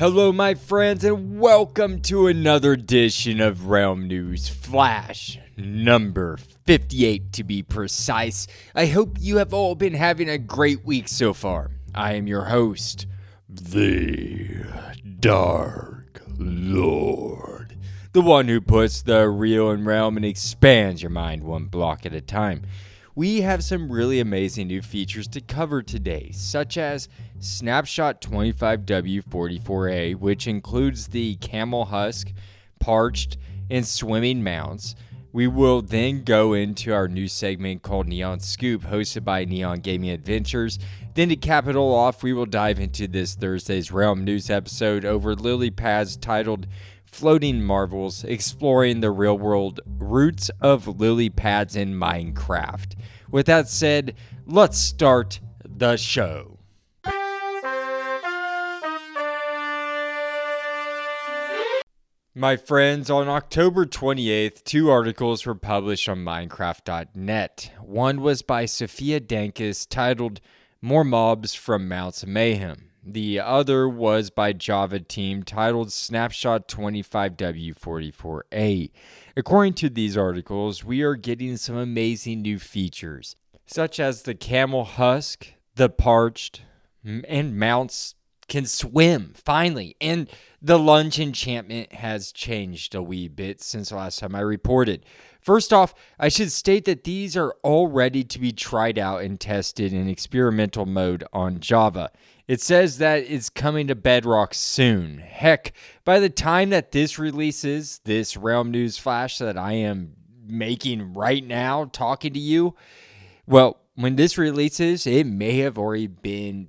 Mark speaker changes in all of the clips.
Speaker 1: Hello, my friends, and welcome to another edition of Realm News Flash, number 58 to be precise. I hope you have all been having a great week so far. I am your host, the Dark Lord, the one who puts the real in realm and expands your mind one block at a time. We have some really amazing new features to cover today, such as Snapshot 25W44A, which includes the Camel Husk, Parched, and Swimming mounts. We will then go into our new segment called Neon Scoop, hosted by Neon Gaming Adventures. Then to cap it all off, we will dive into this Thursday's Realm News episode over lily pads titled Floating Marvels, exploring the real-world roots of lily pads in Minecraft. With that said, let's start the show. My friends, on October 28th, two articles were published on Minecraft.net. One was by Sophia Dankus titled More Mobs from Mounts Mayhem. The other was by Java team titled Snapshot 25W44A. According to these articles, we are getting some amazing new features, such as the Camel Husk, the Parched, and mounts can swim, finally. And the lunge enchantment has changed a wee bit since the last time I reported. First off, I should state that these are all ready to be tried out and tested in experimental mode on Java. It says that it's coming to Bedrock soon. Heck, by the time that this releases, this Realm News Flash that I am making right now, talking to you, well, when this releases, it may have already been,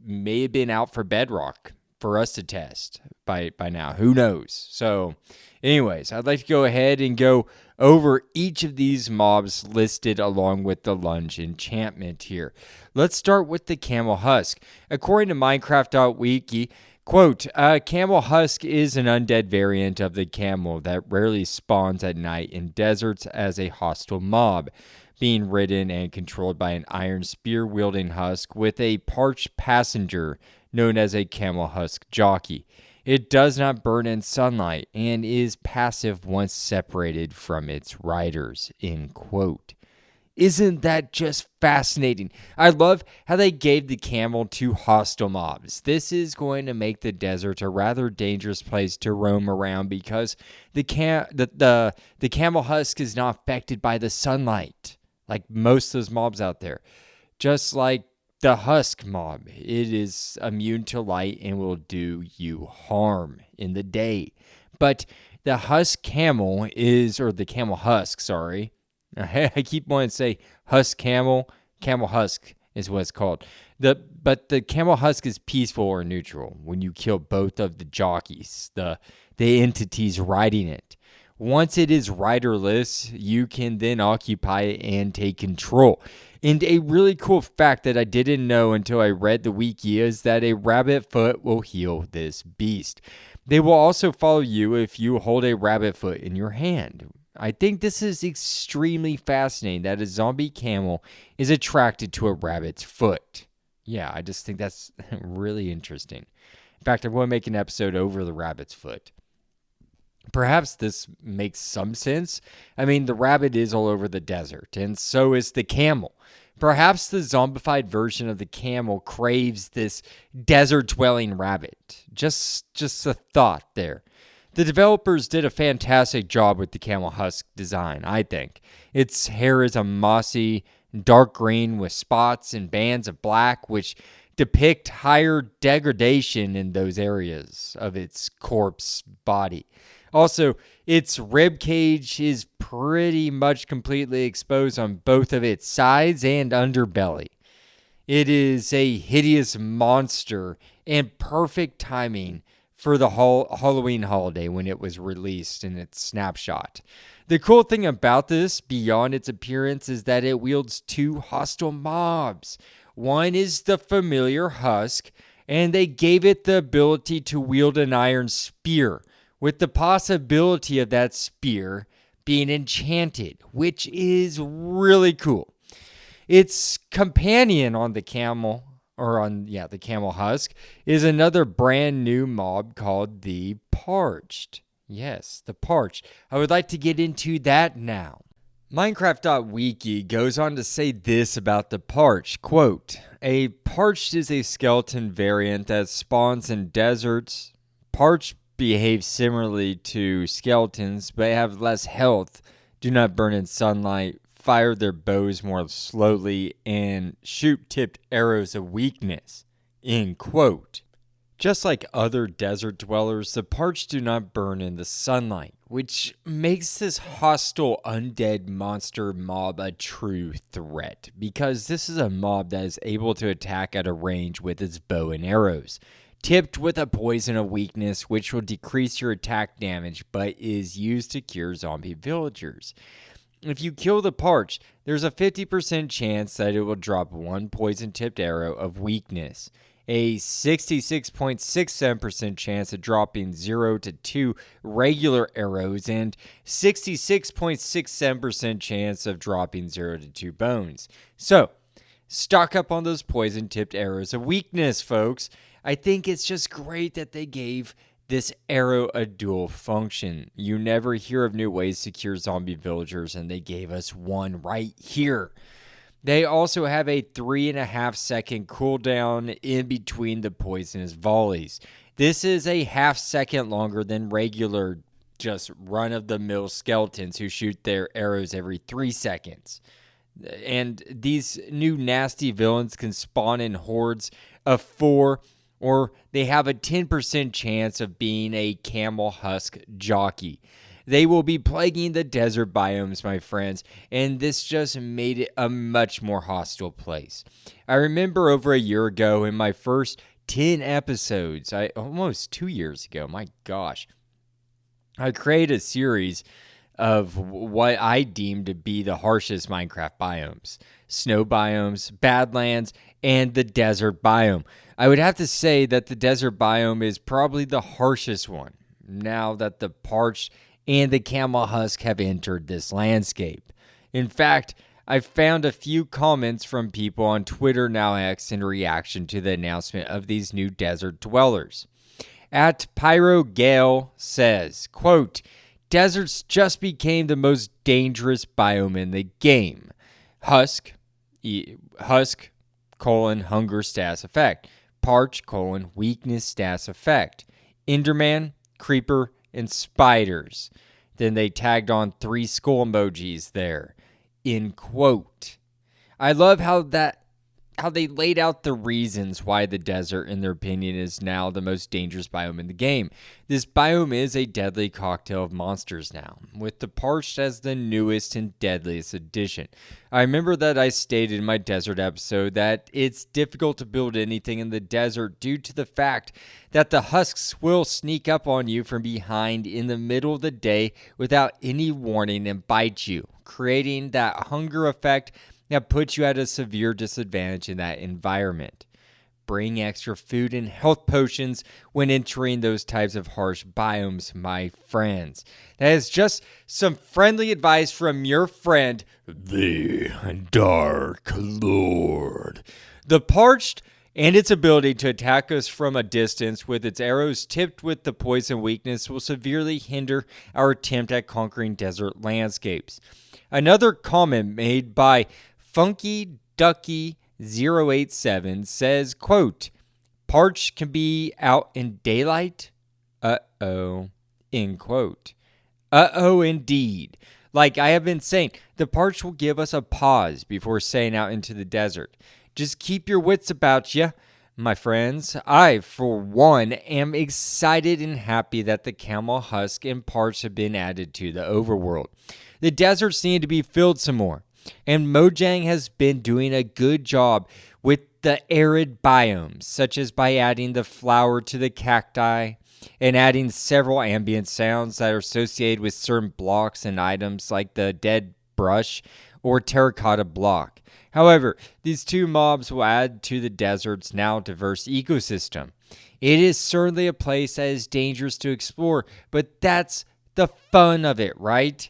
Speaker 1: may have been out for Bedrock for us to test by now. Who knows? So, anyways, I'd like to go ahead and go over each of these mobs listed along with the lunge enchantment here. Let's start with the Camel Husk. According to Minecraft.wiki, quote, Camel Husk is an undead variant of the camel that rarely spawns at night in deserts as a hostile mob, being ridden and controlled by an iron spear-wielding husk with a parched passenger known as a Camel Husk jockey. It does not burn in sunlight and is passive once separated from its riders, end quote. Isn't that just fascinating? I love how they gave the camel to hostile mobs. This is going to make the desert a rather dangerous place to roam around because the Camel Husk is not affected by the sunlight, like most of those mobs out there. Just like the Husk mob, it is immune to light and will do you harm in the day. But the Husk camel or the Camel Husk, sorry. I keep wanting to say Husk camel. Camel Husk is what it's called. But the Camel Husk is peaceful or neutral when you kill both of the jockeys, the entities riding it. Once it is riderless, you can then occupy it and take control. And a really cool fact that I didn't know until I read the wiki is that a rabbit foot will heal this beast. They will also follow you if you hold a rabbit foot in your hand. I think this is extremely fascinating that a zombie camel is attracted to a rabbit's foot. Yeah, I just think that's really interesting. In fact, I'm going to make an episode over the rabbit's foot. Perhaps this makes some sense. I mean, the rabbit is all over the desert, and so is the camel. Perhaps the zombified version of the camel craves this desert-dwelling rabbit. Just a thought there. The developers did a fantastic job with the Camel Husk design, I think. Its hair is a mossy, dark green with spots and bands of black, which depict higher degradation in those areas of its corpse body. Also, its rib cage is pretty much completely exposed on both of its sides and underbelly. It is a hideous monster and perfect timing for the Halloween holiday when it was released in its snapshot. The cool thing about this, beyond its appearance, is that it wields two hostile mobs. One is the familiar Husk, and they gave it the ability to wield an iron spear, with the possibility of that spear being enchanted, which is really cool. Its companion on the camel the Camel Husk, is another brand new mob called the Parched. Yes, the Parched. I would like to get into that now. Minecraft.wiki goes on to say this about the Parched, quote, "A Parched is a skeleton variant that spawns in deserts. Parched behave similarly to skeletons, but have less health, do not burn in sunlight, fire their bows more slowly, and shoot tipped arrows of weakness," end quote. Just like other desert dwellers, the Parched do not burn in the sunlight, which makes this hostile undead monster mob a true threat, because this is a mob that is able to attack at a range with its bow and arrows, tipped with a poison of weakness, which will decrease your attack damage, but is used to cure zombie villagers. If you kill the Parched, there's a 50% chance that it will drop one poison-tipped arrow of weakness, a 66.67% chance of dropping 0 to 2 regular arrows, and 66.67% chance of dropping 0 to 2 bones. So, stock up on those poison-tipped arrows of weakness, folks. I think it's just great that they gave this arrow a dual function. You never hear of new ways to cure zombie villagers, and they gave us one right here. They also have a 3.5 second cooldown in between the poisonous volleys. This is a half second longer than regular, just run-of-the-mill skeletons who shoot their arrows every 3 seconds. And these new nasty villains can spawn in hordes of 4, or they have a 10% chance of being a camel husk jockey. They will be plaguing the desert biomes, my friends, and this just made it a much more hostile place. I remember over a year ago in my first 10 episodes, almost 2 years ago, my gosh, I created a series of what I deemed to be the harshest Minecraft biomes: snow biomes, badlands, and the desert biome. I would have to say that the desert biome is probably the harshest one, now that the Parched and the Camel Husk have entered this landscape. In fact, I found a few comments from people on Twitter, now X, in reaction to the announcement of these new desert dwellers. At Pyro Gale says, quote, "Deserts just became the most dangerous biome in the game. Husk, hunger stats effect. Parched, weakness stats effect. Enderman, creeper, and spiders." Then they tagged on 3 skull emojis there, end quote. I love how they laid out the reasons why the desert, in their opinion, is now the most dangerous biome in the game. This biome is a deadly cocktail of monsters now, with the Parched as the newest and deadliest addition. I remember that I stated in my desert episode that it's difficult to build anything in the desert due to the fact that the husks will sneak up on you from behind in the middle of the day without any warning and bite you, creating that hunger effect that puts you at a severe disadvantage in that environment. Bring extra food and health potions when entering those types of harsh biomes, my friends. That is just some friendly advice from your friend, the Dark Lord. The Parched and its ability to attack us from a distance with its arrows tipped with the poison weakness will severely hinder our attempt at conquering desert landscapes. Another comment made by Funky Ducky 087 says, quote, "Parched can be out in daylight? Uh-oh," end quote. Uh-oh indeed. Like I have been saying, the Parched will give us a pause before setting out into the desert. Just keep your wits about you, my friends. I, for one, am excited and happy that the Camel Husk and Parched have been added to the overworld. The deserts need to be filled some more, and Mojang has been doing a good job with the arid biomes, such as by adding the flower to the cacti and adding several ambient sounds that are associated with certain blocks and items like the dead brush or terracotta block. However, these two mobs will add to the desert's now diverse ecosystem. It is certainly a place that is dangerous to explore, but that's the fun of it, right?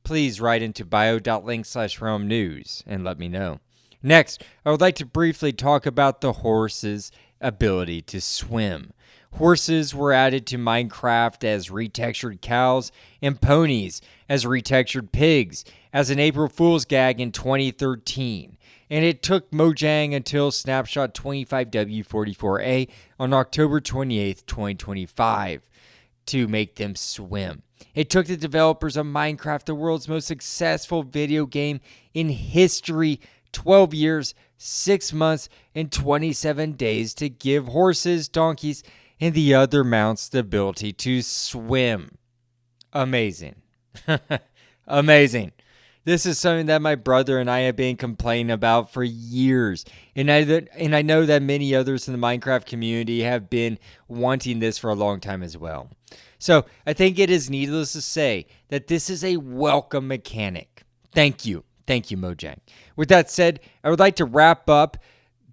Speaker 1: Please write into bio.link/realm news and let me know. Next, I would like to briefly talk about the horse's ability to swim. Horses were added to Minecraft as retextured cows and ponies as retextured pigs as an April Fool's gag in 2013. And it took Mojang until Snapshot 25W44A on October 28, 2025 to make them swim. It took the developers of Minecraft, the world's most successful video game in history, 12 years, 6 months, and 27 days to give horses, donkeys, and the other mounts the ability to swim. Amazing. Amazing. This is something that my brother and I have been complaining about for years. And I know that many others in the Minecraft community have been wanting this for a long time as well. So I think it is needless to say that this is a welcome mechanic. Thank you. Thank you, Mojang. With that said, I would like to wrap up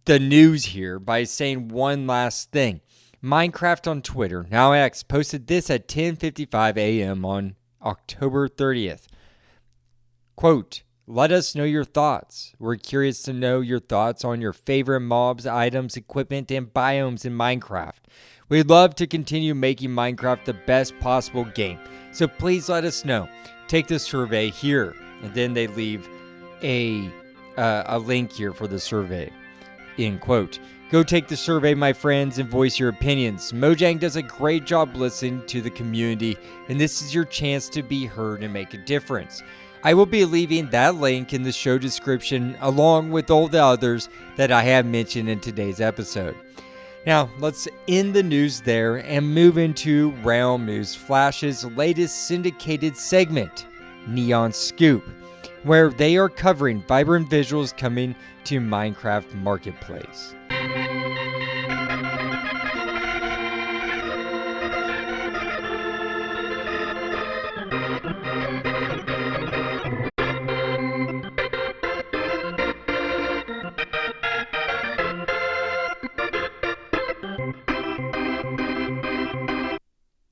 Speaker 1: the news here by saying one last thing. Minecraft on Twitter, now X, posted this at 10:55 a.m. on October 30th. Quote, "Let us know your thoughts. We're curious to know your thoughts on your favorite mobs, items, equipment, and biomes in Minecraft. We'd love to continue making Minecraft the best possible game, so please let us know. Take the survey here." And then they leave a link here for the survey. End quote. Go take the survey, my friends, and voice your opinions. Mojang does a great job listening to the community, and this is your chance to be heard and make a difference. I will be leaving that link in the show description along with all the others that I have mentioned in today's episode. Now, let's end the news there and move into Realm News Flash's latest syndicated segment, Neon Scoop, where they are covering vibrant visuals coming to Minecraft Marketplace.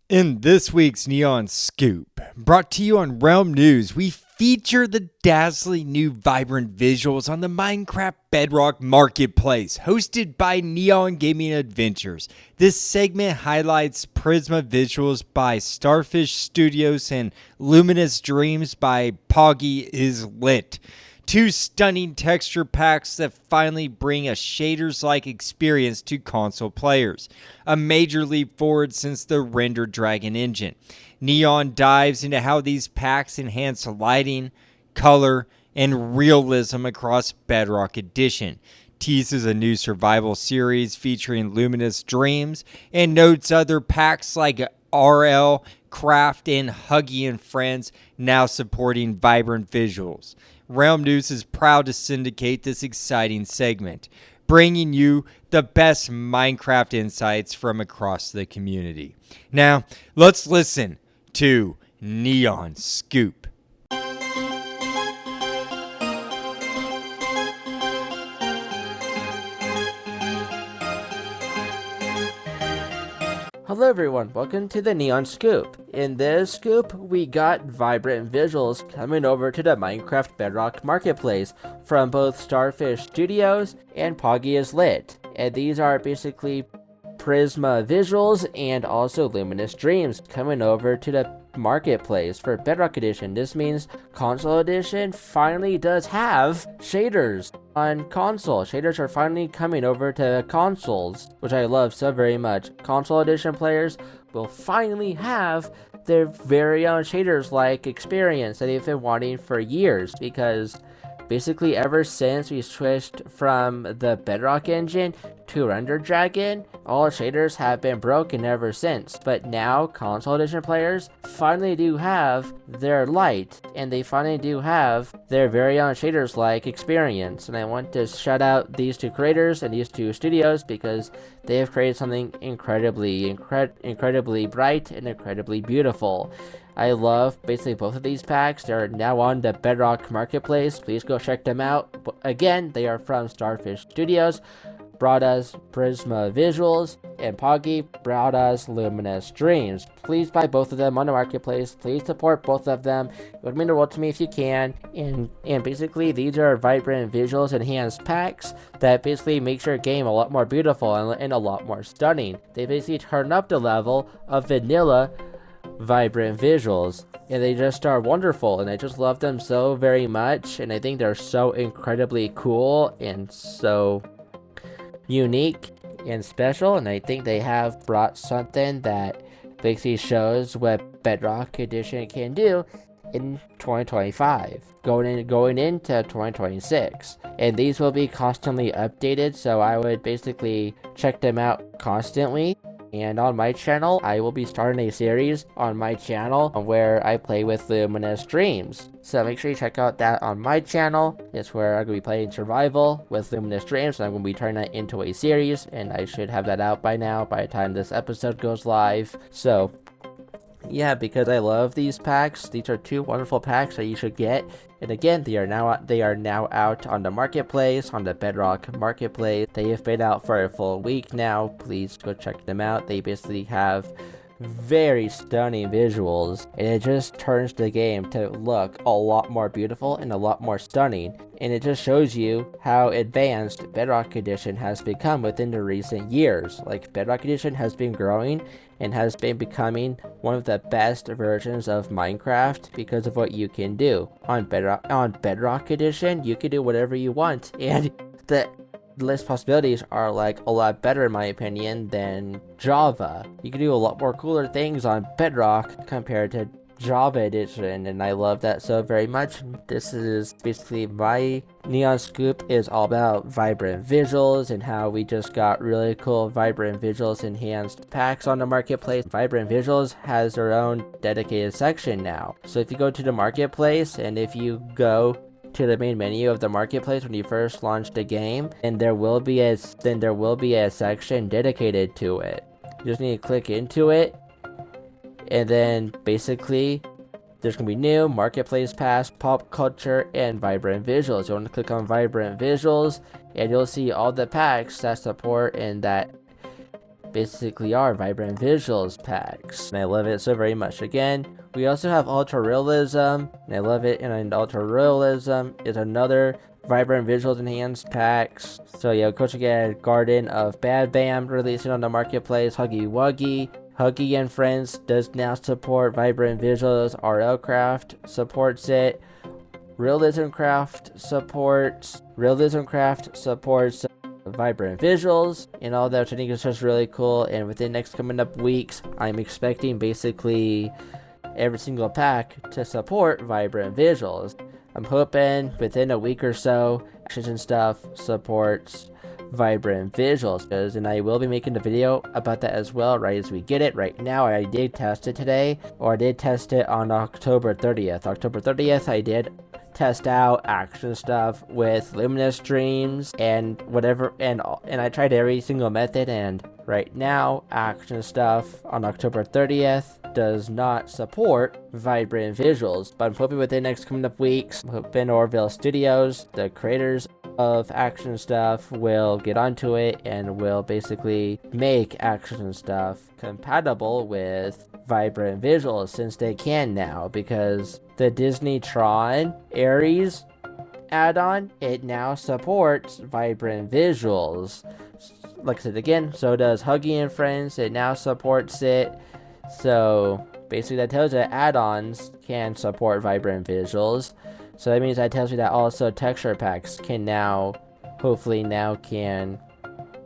Speaker 1: In this week's Neon Scoop, brought to you on Realm News, we feature the dazzling new vibrant visuals on the Minecraft Bedrock Marketplace, hosted by Neon Gaming Adventures. This segment highlights Prisma Visuals by Starfish Studios and Luminous Dreams by Poggy is Lit. Two stunning texture packs that finally bring a shaders-like experience to console players. A major leap forward since the Render Dragon engine. Neon dives into how these packs enhance lighting, color, and realism across Bedrock Edition. Teases a new survival series featuring Luminous Dreams, and notes other packs like RL, Craft, and Huggy and Friends now supporting vibrant visuals. Realm News is proud to syndicate this exciting segment, bringing you the best Minecraft insights from across the community. Now, let's listen to Neon Scoop.
Speaker 2: Hello everyone, welcome to the Neon Scoop. In this scoop, we got vibrant visuals coming over to the Minecraft Bedrock Marketplace from both Starfish Studios and Poggy is Lit. And these are basically Prisma Visuals and also Luminous Dreams coming over to the Marketplace for Bedrock Edition. This means Console Edition finally does have shaders on console. Shaders are finally coming over to consoles, which I love so very much. Console Edition players will finally have their very own shaders-like experience that they've been wanting for years, because basically ever since we switched from the Bedrock engine to Render Dragon, all shaders have been broken ever since. But now Console Edition players finally do have their light, and they finally do have their very own shaders-like experience. And I want to shout out these two creators and these two studios because they have created something incredibly bright and incredibly beautiful. I love basically both of these packs. They're now on the Bedrock Marketplace. Please go check them out. Again, they are from Starfish Studios. brought us Prisma Visuals, and Poggy brought us Luminous Dreams. Please buy both of them on the marketplace. Please support both of them. It would mean the world to me if you can. And basically, these are vibrant visuals enhanced packs that basically makes your game a lot more beautiful and a lot more stunning. They basically turn up the level of vanilla vibrant visuals, and they just are wonderful, and I just love them so very much, and I think they're so incredibly cool and so unique and special, and I think they have brought something that basically shows what Bedrock Edition can do in 2025 going into 2026, and these will be constantly updated, so I would basically check them out constantly. And on my channel, I will be starting a series on my channel where I play with Luminous Dreams. So make sure you check out that on my channel. It's where I'm going to be playing survival with Luminous Dreams. And I'm going to be turning that into a series. And I should have that out by now by the time this episode goes live. So yeah, because I love these packs. These are two wonderful packs that you should get. And again, they are now out on the marketplace, on the Bedrock marketplace. They have been out for a full week now. Please go check them out. They basically have very stunning visuals, and it just turns the game to look a lot more beautiful and a lot more stunning, and it just shows you how advanced Bedrock Edition has become within the recent years. Like, Bedrock Edition has been growing and has been becoming one of the best versions of Minecraft because of what you can do. On Bedrock Edition, you can do whatever you want, and the list possibilities are like a lot better in my opinion than Java. You can do a lot more cooler things on Bedrock compared to Java Edition, and I love that so very much. This is basically my Neon Scoop is all about vibrant visuals and how we just got really cool vibrant visuals enhanced packs on the marketplace. Vibrant Visuals has their own dedicated section now. So if you go to the marketplace and if you go to the main menu of the marketplace when you first launch the game, and there will be a section dedicated to it. You just need to click into it, and then basically there's gonna be new marketplace pass, pop culture, and vibrant visuals. You want to click on vibrant visuals, and you'll see all the packs that support and that basically are vibrant visuals packs, and I love it so very much. Again, we also have ultra realism, and I love it. And ultra realism is another vibrant visuals enhanced packs. So yeah, go check out Garden of Bad Bam releasing on the marketplace. Huggy Wuggy, Huggy and Friends does now support vibrant visuals. RLCraft supports it. Realism Craft supports vibrant visuals, and all that, which I think is just really cool. And within the next coming up weeks, I'm expecting basically every single pack to support vibrant visuals. I'm hoping within a week or so, Actions and Stuff supports vibrant visuals, and I will be making a video about that as well right as we get it. Right now, I did test it today, or I did test it on October 30th. October 30th, I did test out Action Stuff with Luminous Dreams and whatever, and I tried every single method, and right now Action Stuff on October 30th does not support vibrant visuals, but I'm hoping within the next coming up weeks, I'm hoping Orville Studios, the creators of Action Stuff, will get onto it and will basically make Action Stuff compatible with vibrant visuals, since they can now, because the Disney Tron Aries add-on, it now supports vibrant visuals. Like I said again, so does Huggy and Friends, it now supports it. So basically that tells you that add-ons can support vibrant visuals. So that means that tells you that also texture packs can now, hopefully now can,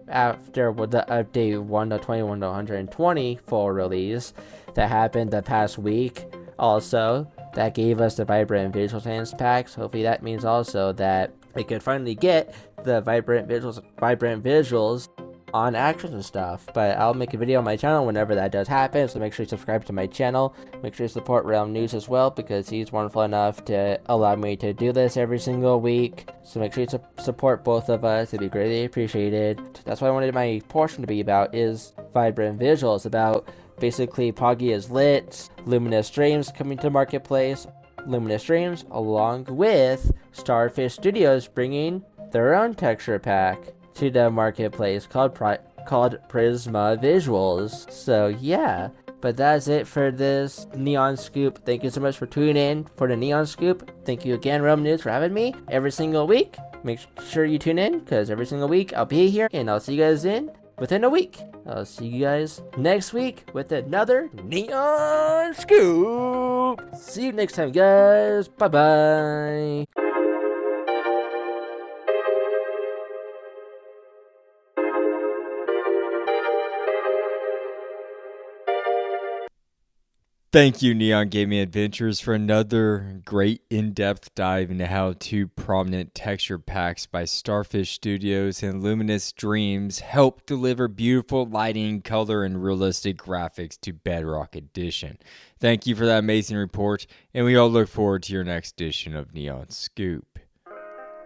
Speaker 2: after the update 1.21.120 full release that happened the past week, also that gave us the vibrant visuals enhanced packs. Hopefully that means also that we could finally get the vibrant visuals on Actions and Stuff. But I'll make a video on my channel whenever that does happen, so make sure you subscribe to my channel. Make sure you support Realm News as well, because he's wonderful enough to allow me to do this every single week. So make sure you support both of us, it'd be greatly appreciated. That's what I wanted my portion to be about, is vibrant visuals, about basically Poggy is lit, Luminous Dreams coming to marketplace, Luminous Dreams along with Starfish Studios bringing their own texture pack to the marketplace called Prisma Visuals. So yeah, but that's it for this Neon Scoop. Thank you so much for tuning in for the Neon Scoop. Thank you again, News, for having me every single week. Make sure you tune in, because every single week I'll be here, and I'll see you guys within a week. I'll see you guys next week with another Neon Scoop. See you next time, guys. Bye-bye.
Speaker 1: Thank you, Neon Gaming Adventures, for another great in-depth dive into how two prominent texture packs by Starfish Studios and Luminous Dreams help deliver beautiful lighting, color, and realistic graphics to Bedrock Edition. Thank you for that amazing report, and we all look forward to your next edition of Neon Scoop.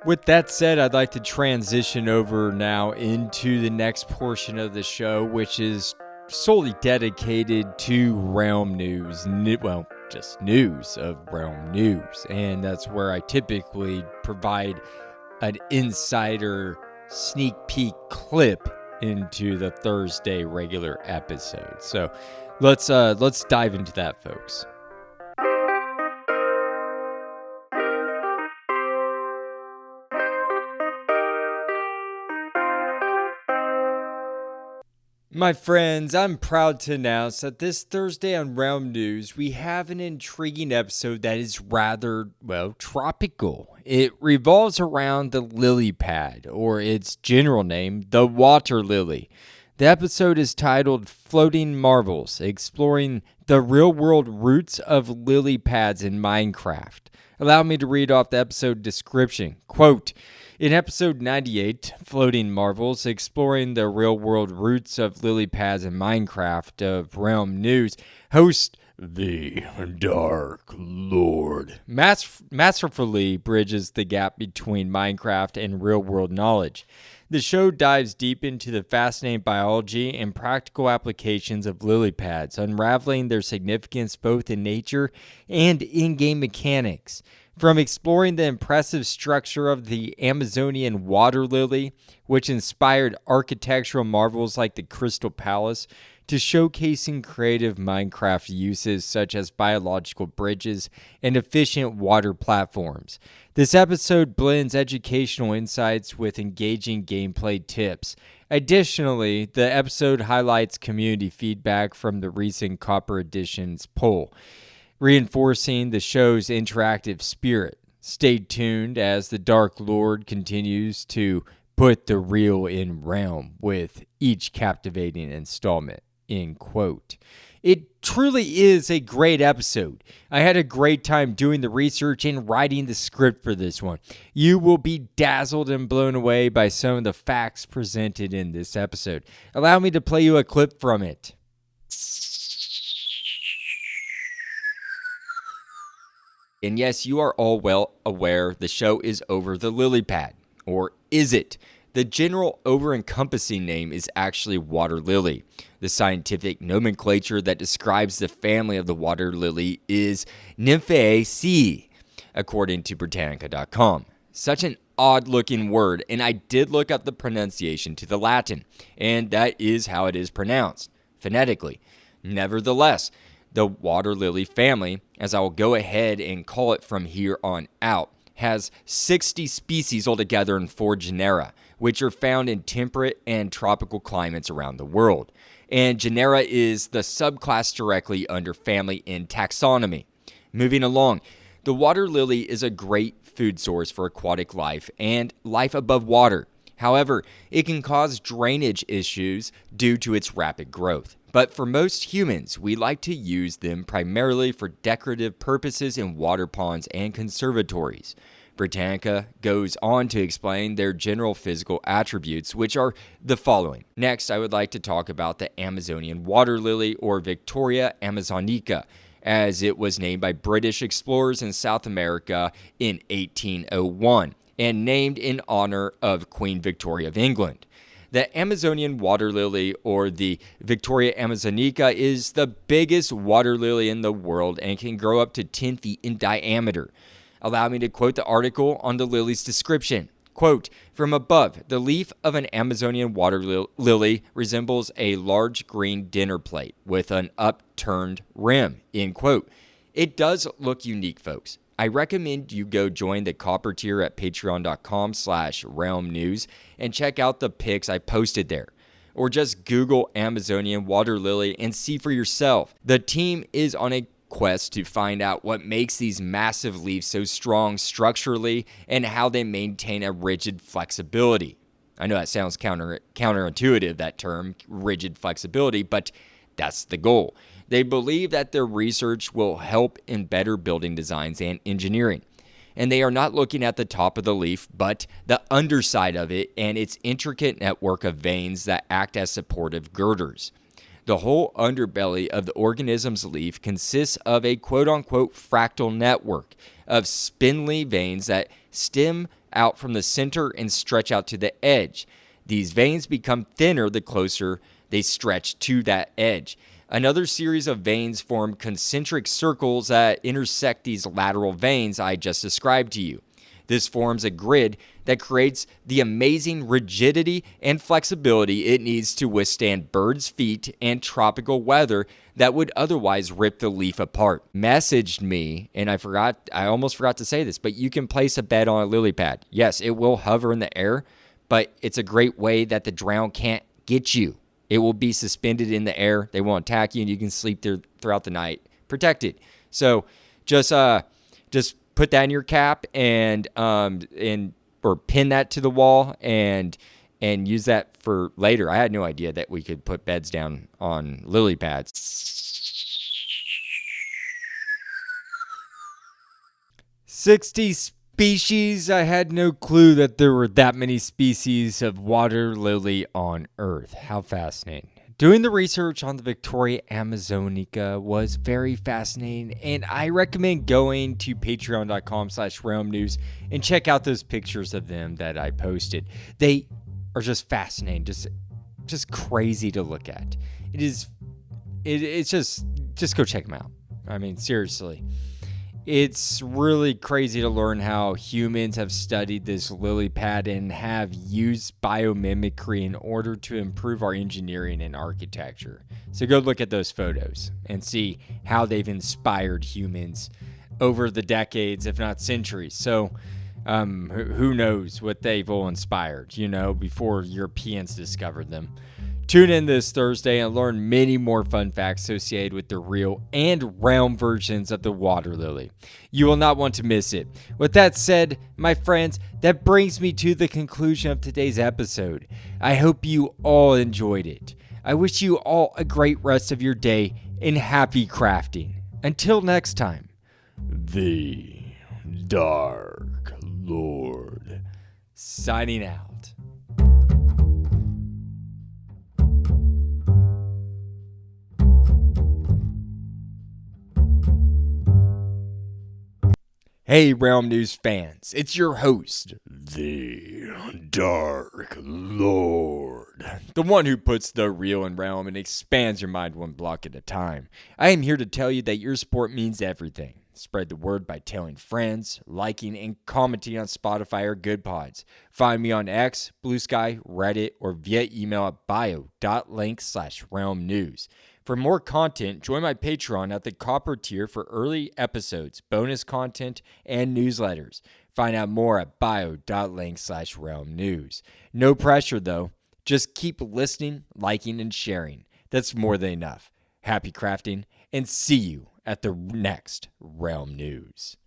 Speaker 1: With that said, I'd like to transition over now into the next portion of the show, which is solely dedicated to Realm News. Well, just news of Realm News. And that's where I typically provide an insider sneak peek clip into the Thursday regular episode. So let's dive into that, folks. My friends, I'm proud to announce that this Thursday on Realm News, we have an intriguing episode that is rather, tropical. It revolves around the lily pad, or its general name, the water lily. The episode is titled Floating Marvels, exploring the real-world roots of lily pads in Minecraft. Allow me to read off the episode description. Quote, in episode 98, Floating Marvels, exploring the real-world roots of lily pads in Minecraft of Realm News, host the Dark Lord masterfully bridges the gap between Minecraft and real-world knowledge. The show dives deep into the fascinating biology and practical applications of lily pads, unraveling their significance both in nature and in-game mechanics. From exploring the impressive structure of the Amazonian water lily, which inspired architectural marvels like the Crystal Palace, to showcasing creative Minecraft uses such as biological bridges and efficient water platforms. This episode blends educational insights with engaging gameplay tips. Additionally, the episode highlights community feedback from the recent Copper Edition's poll, reinforcing the show's interactive spirit. Stay tuned as the Dark Lord continues to put the real in realm with each captivating installment. End quote. It truly is a great episode. I had a great time doing the research and writing the script for this one. You will be dazzled and blown away by some of the facts presented in this episode. Allow me to play you a clip from it. And yes, you are all well aware the show is over the lily pad. Or is it? The general over-encompassing name is actually water lily. The scientific nomenclature that describes the family of the water lily is Nymphaceae, according to Britannica.com. Such an odd-looking word, and I did look up the pronunciation to the Latin, and that is how it is pronounced, phonetically. Nevertheless, the water lily family, as I will go ahead and call it from here on out, has 60 species altogether in 4 genera, which are found in temperate and tropical climates around the world. And genera is the subclass directly under family in taxonomy. Moving along, the water lily is a great food source for aquatic life and life above water. However, it can cause drainage issues due to its rapid growth. But for most humans, we like to use them primarily for decorative purposes in water ponds and conservatories. Britannica goes on to explain their general physical attributes, which are the following. Next, I would like to talk about the Amazonian water lily, or Victoria amazonica, as it was named by British explorers in South America in 1801, and named in honor of Queen Victoria of England. The Amazonian water lily, or the Victoria amazonica, is the biggest water lily in the world and can grow up to 10 feet in diameter. Allow me to quote the article on the lily's description. Quote, from above, the leaf of an Amazonian water lily resembles a large green dinner plate with an upturned rim, end quote. It does look unique, folks. I recommend you go join the copper tier at patreon.com/realm news and check out the pics I posted there. Or just Google Amazonian water lily and see for yourself. The team is on a quest to find out what makes these massive leaves so strong structurally and how they maintain a rigid flexibility. I know that sounds counterintuitive, that term, rigid flexibility, but that's the goal. They believe that their research will help in better building designs and engineering. And they are not looking at the top of the leaf, but the underside of it and its intricate network of veins that act as supportive girders. The whole underbelly of the organism's leaf consists of a quote-unquote fractal network of spindly veins that stem out from the center and stretch out to the edge. These veins become thinner the closer they stretch to that edge. Another series of veins form concentric circles that intersect these lateral veins I just described to you. This forms a grid that creates the amazing rigidity and flexibility it needs to withstand birds' feet and tropical weather that would otherwise rip the leaf apart. Messaged me, and I almost forgot to say this, but you can place a bed on a lily pad. Yes, it will hover in the air, but it's a great way that the drown can't get you. It will be suspended in the air. They won't attack you, and you can sleep there throughout the night, protected. So just put that in your cap and or pin that to the wall and use that for later. I had no idea that we could put beds down on lily pads. 60 species. I had no clue that there were that many species of water lily on Earth. How fascinating. Doing the research on the Victoria Amazonica was very fascinating, and I recommend going to patreon.com/realm news and check out those pictures of them that I posted. They are just fascinating, just crazy to look at. It's just go check them out. I mean, seriously. It's really crazy to learn how humans have studied this lily pad and have used biomimicry in order to improve our engineering and architecture. So go look at those photos and see how they've inspired humans over the decades, if not centuries. So who knows what they've all inspired, before Europeans discovered them. Tune in this Thursday and learn many more fun facts associated with the real and realm versions of the water lily. You will not want to miss it. With that said, my friends, that brings me to the conclusion of today's episode. I hope you all enjoyed it. I wish you all a great rest of your day and happy crafting. Until next time, the Dark Lord signing out. Hey, Realm News fans, it's your host, the Dark Lord, the one who puts the real in Realm and expands your mind one block at a time. I am here to tell you that your support means everything. Spread the word by telling friends, liking, and commenting on Spotify or Good Pods. Find me on X, Blue Sky, Reddit, or via email at bio.link/realm news. For more content, join my Patreon at the copper tier for early episodes, bonus content, and newsletters. Find out more at bio.link/realm news. No pressure though. Just keep listening, liking, and sharing. That's more than enough. Happy crafting, and see you at the next Realm News.